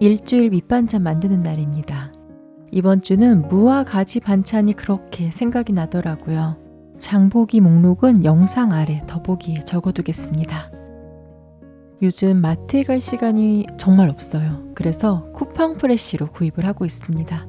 일주일 밑반찬 만드는 날입니다. 이번 주는 무와 가지 반찬이 그렇게 생각이 나더라고요. 장보기 목록은 영상 아래 더보기에 적어두겠습니다. 요즘 마트에 갈 시간이 정말 없어요. 그래서 쿠팡 프레쉬로 구입을 하고 있습니다.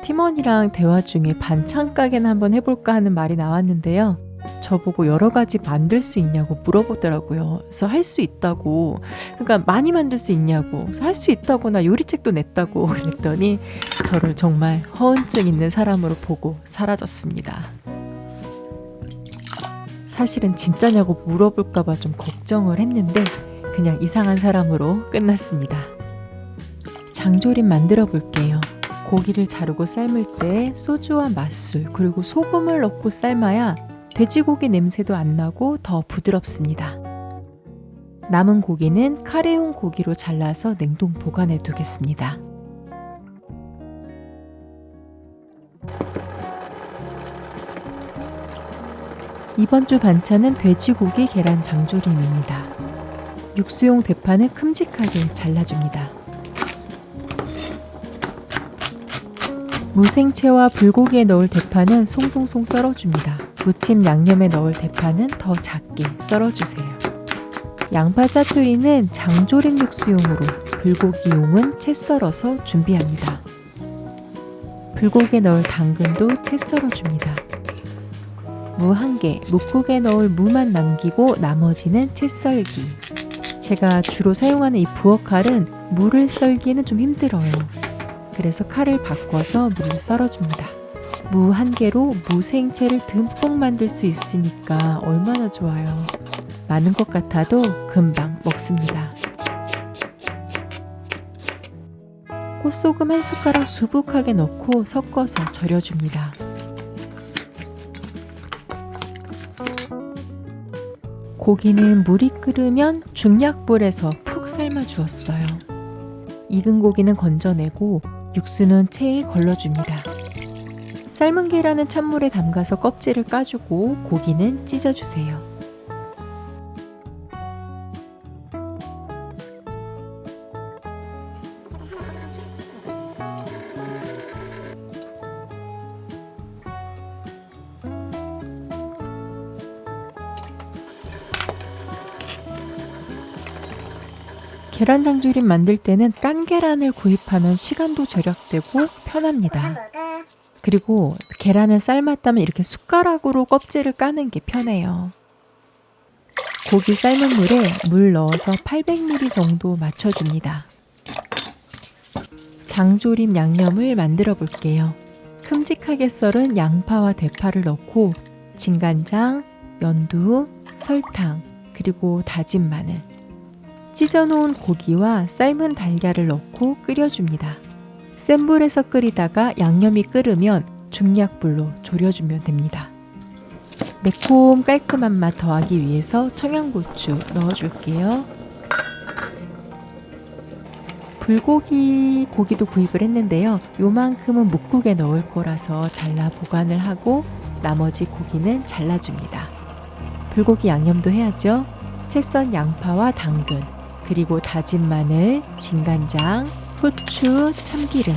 팀원이랑 대화 중에 반찬 가게나 한번 해볼까 하는 말이 나왔는데요. 저보고 여러 가지 만들 수 있냐고 물어보더라고요. 그래서 할 수 있다고, 그러니까 많이 만들 수 있냐고, 그래서 할 수 있다고 나 요리책도 냈다고 그랬더니 저를 정말 허언증 있는 사람으로 보고 사라졌습니다. 사실은 진짜냐고 물어볼까봐 좀 걱정을 했는데 그냥 이상한 사람으로 끝났습니다. 장조림 만들어 볼게요. 고기를 자르고 삶을 때 소주와 맛술 그리고 소금을 넣고 삶아야 돼지고기 냄새도 안 나고 더 부드럽습니다. 남은 고기는 카레용 고기로 잘라서 냉동 보관해 두겠습니다. 이번 주 반찬은 돼지고기 계란 장조림입니다. 육수용 대파는 큼직하게 잘라줍니다. 무생채와 불고기에 넣을 대파는 송송송 썰어줍니다. 무침 양념에 넣을 대파는 더 작게 썰어주세요. 양파 짜투리는 장조림 육수용으로, 불고기용은 채 썰어서 준비합니다. 불고기에 넣을 당근도 채 썰어줍니다. 무 1개, 묵국에 넣을 무만 남기고 나머지는 채 썰기. 제가 주로 사용하는 이 부엌칼은 무를 썰기는 좀 힘들어요. 그래서 칼을 바꿔서 무를 썰어줍니다. 무 1개로 무생채를 듬뿍 만들 수 있으니까 얼마나 좋아요. 많은 것 같아도 금방 먹습니다. 꽃소금 1숟가락 수북하게 넣고 섞어서 절여줍니다. 고기는 물이 끓으면 중약불에서 푹 삶아 주었어요. 익은 고기는 건져내고 육수는 체에 걸러줍니다. 삶은 계란은 찬물에 담가서 껍질을 까주고 고기는 찢어주세요. 계란 장조림 만들 때는 깐 계란을 구입하면 시간도 절약되고 편합니다. 그리고 계란을 삶았다면 이렇게 숟가락으로 껍질을 까는 게 편해요. 고기 삶은 물에 물 넣어서 800ml 정도 맞춰줍니다. 장조림 양념을 만들어 볼게요. 큼직하게 썰은 양파와 대파를 넣고 진간장, 연두, 설탕, 그리고 다진 마늘, 찢어놓은 고기와 삶은 달걀을 넣고 끓여줍니다. 센 불에서 끓이다가 양념이 끓으면 중약불로 졸여주면 됩니다. 매콤 깔끔한 맛 더하기 위해서 청양고추 넣어줄게요. 불고기 고기도 구입을 했는데요. 요만큼은 묵국에 넣을 거라서 잘라 보관을 하고 나머지 고기는 잘라줍니다. 불고기 양념도 해야죠. 채 썬 양파와 당근, 그리고 다진 마늘, 진간장, 후추, 참기름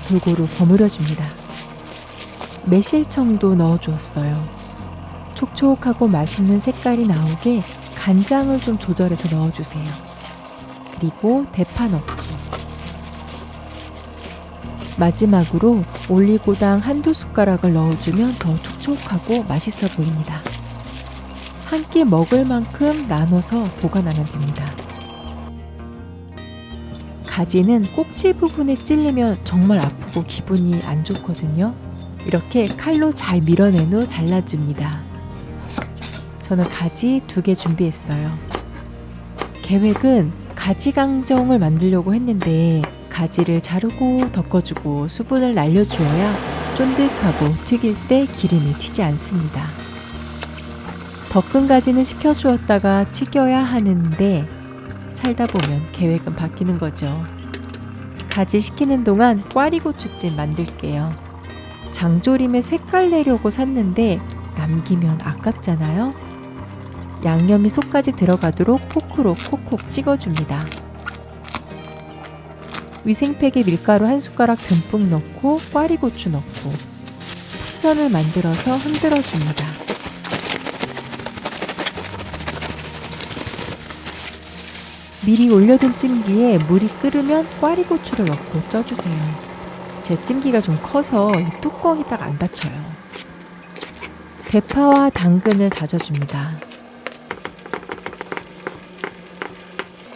골고루 버무려줍니다. 매실청도 넣어주었어요. 촉촉하고 맛있는 색깔이 나오게 간장을 좀 조절해서 넣어주세요. 그리고 대파 넣기. 마지막으로 올리고당 1~2숟가락을 넣어주면 더 촉촉하고 맛있어 보입니다. 한 끼 먹을 만큼 나눠서 보관하면 됩니다. 가지는 꼭지 부분에 찔리면 정말 아프고 기분이 안 좋거든요. 이렇게 칼로 잘 밀어낸 후 잘라줍니다. 저는 가지 2개 준비했어요. 계획은 가지 강정을 만들려고 했는데 가지를 자르고 덮어주고 수분을 날려주어야 쫀득하고 튀길 때 기름이 튀지 않습니다. 덮은 가지는 식혀주었다가 튀겨야 하는데 살다 보면 계획은 바뀌는 거죠. 가지 식히는 동안 꽈리고추찜 만들게요. 장조림에 색깔 내려고 샀는데 남기면 아깝잖아요. 양념이 속까지 들어가도록 포크로 콕콕 찍어줍니다. 위생팩에 밀가루 한 숟가락 듬뿍 넣고 꽈리고추 넣고 풍선을 만들어서 흔들어줍니다. 미리 올려둔 찜기에 물이 끓으면 꽈리고추를 넣고 쪄주세요. 제 찜기가 좀 커서 이 뚜껑이 딱 안 닫혀요. 대파와 당근을 다져줍니다.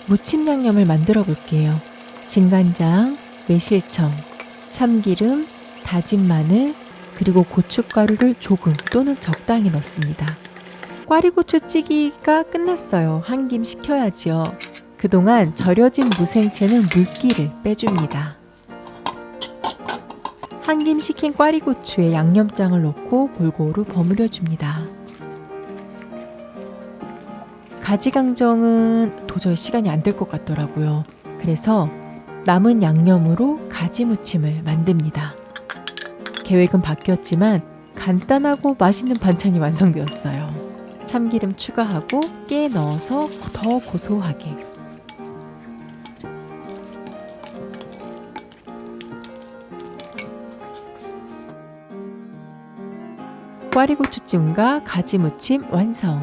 무침 양념을 만들어 볼게요. 진간장, 매실청, 참기름, 다진 마늘, 그리고 고춧가루를 조금 또는 적당히 넣습니다. 꽈리고추 찌기가 끝났어요. 한 김 식혀야지요. 그동안 절여진 무생채는 물기를 빼줍니다. 한 김 식힌 꽈리고추에 양념장을 넣고 골고루 버무려줍니다. 가지강정은 도저히 시간이 안 될 것 같더라고요. 그래서 남은 양념으로 가지무침을 만듭니다. 계획은 바뀌었지만 간단하고 맛있는 반찬이 완성되었어요. 참기름 추가하고 깨 넣어서 더 고소하게. 꽈리고추찜과 가지무침 완성.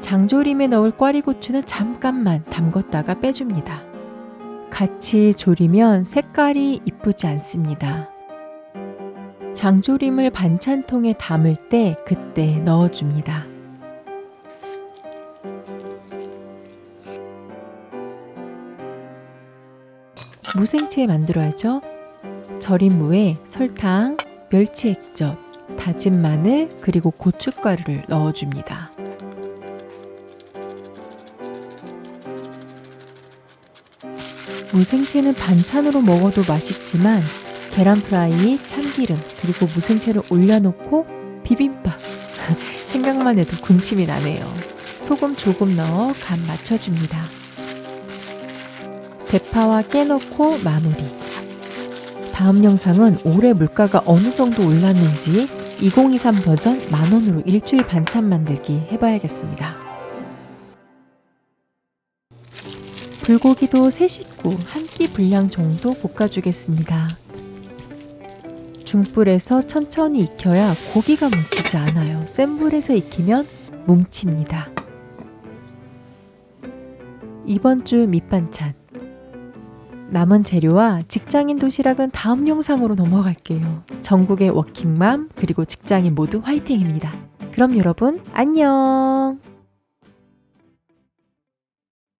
장조림에 넣을 꽈리고추는 잠깐만 담궜다가 빼줍니다. 같이 졸이면 색깔이 이쁘지 않습니다. 장조림을 반찬통에 담을 때 그때 넣어줍니다. 무생채 만들어야죠. 절인 무에 설탕, 멸치 액젓, 다진 마늘, 그리고 고춧가루를 넣어줍니다. 무생채는 반찬으로 먹어도 맛있지만 계란 프라이, 참기름, 그리고 무생채를 올려놓고 비빔밥. 생각만 해도 군침이 나네요. 소금 조금 넣어 간 맞춰줍니다. 대파와 깨 넣고 마무리. 다음 영상은 올해 물가가 어느 정도 올랐는지 2023 버전 10,000원으로 일주일 반찬 만들기 해봐야겠습니다. 불고기도 3식구 한 끼 분량 정도 볶아주겠습니다. 중불에서 천천히 익혀야 고기가 뭉치지 않아요. 센 불에서 익히면 뭉칩니다. 이번 주 밑반찬. 남은 재료와 직장인 도시락은 다음 영상으로 넘어갈게요. 전국의 워킹맘 그리고 직장인 모두 화이팅입니다. 그럼 여러분 안녕.